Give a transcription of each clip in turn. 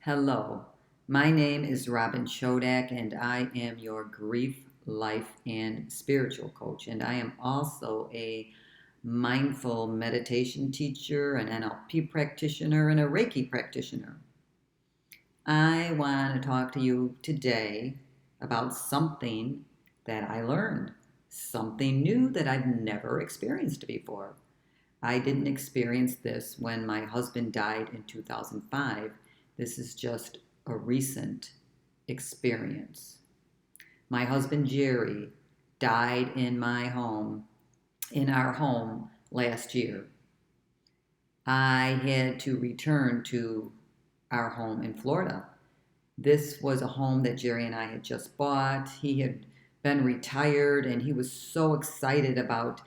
Hello, my name is Robin Chodak, and I am your grief, life, and spiritual coach. And I am also a mindful meditation teacher, an NLP practitioner, and a Reiki practitioner. I want to talk to you today about something that I learned, something new that I've never experienced before. I didn't experience this when my husband died in 2005. This is just a recent experience. My husband Jerry died in our home last year. I had to return to our home in Florida. This was a home that Jerry and I had just bought. He had been retired and he was so excited about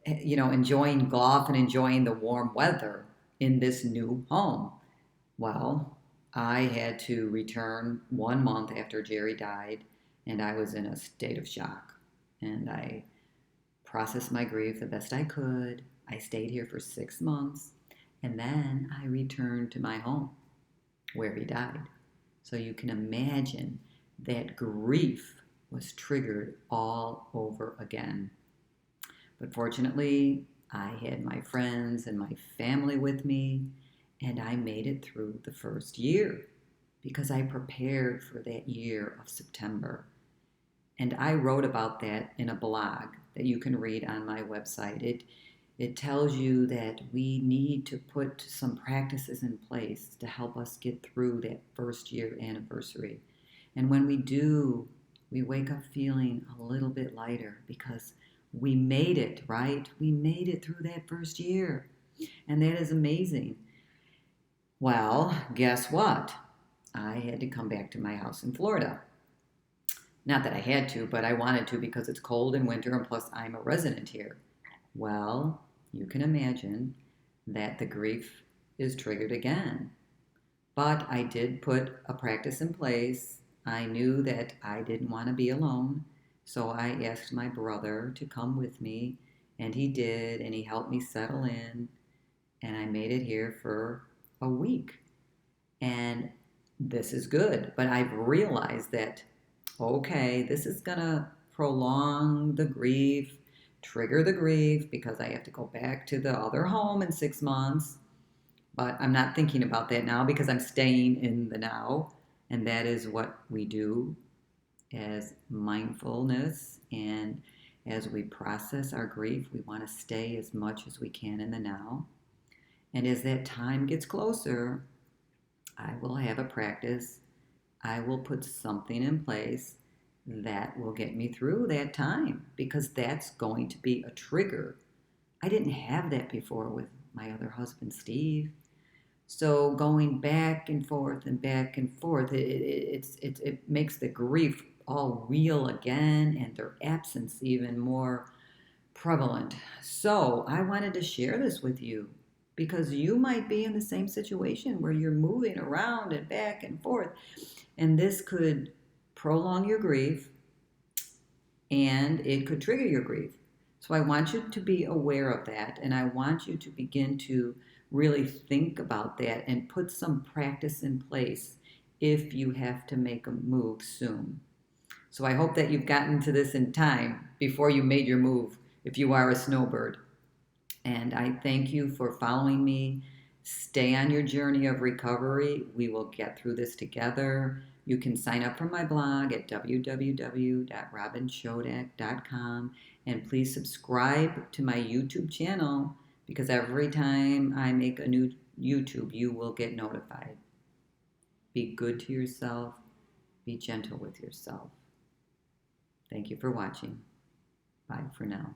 enjoying golf and enjoying the warm weather in this new home. Well, I had to return 1 month after Jerry died, and I was in a state of shock. And I processed my grief the best I could. I stayed here for 6 months, and then I returned to my home where he died. So you can imagine that grief was triggered all over again. But fortunately, I had my friends and my family with me, and I made it through the first year because I prepared for that year of September. And I wrote about that in a blog that you can read on my website. It tells you that we need to put some practices in place to help us get through that first year anniversary. And when we do, we wake up feeling a little bit lighter because we made it, right? We made it through that first year. And that is amazing. Well, guess what? I had to come back to my house in Florida. Not that I had to, but I wanted to because it's cold in winter and plus I'm a resident here. Well, you can imagine that the grief is triggered again. But I did put a practice in place. I knew that I didn't want to be alone. So I asked my brother to come with me, and he did, and he helped me settle in, and I made it here for a week. And this is good, but I've realized that, okay, this is going to prolong the grief, trigger the grief, because I have to go back to the other home in 6 months. But I'm not thinking about that now because I'm staying in the now, and that is what we do as mindfulness, and as we process our grief, we want to stay as much as we can in the now. And as that time gets closer, I will have a practice. I will put something in place that will get me through that time because that's going to be a trigger. I didn't have that before with my other husband, Steve. So going back and forth, it makes the grief all real again and their absence even more prevalent. So I wanted to share this with you because you might be in the same situation where you're moving around and forth, and this could prolong your grief and it could trigger your grief. So I want you to be aware of that, and I want you to begin to really think about that and put some practice in place if you have to make a move soon. So I hope that you've gotten to this in time before you made your move if you are a snowbird. And I thank you for following me. Stay on your journey of recovery. We will get through this together. You can sign up for my blog at www.robinchodak.com, and please subscribe to my YouTube channel because every time I make a new YouTube, you will get notified. Be good to yourself. Be gentle with yourself. Thank you for watching. Bye for now.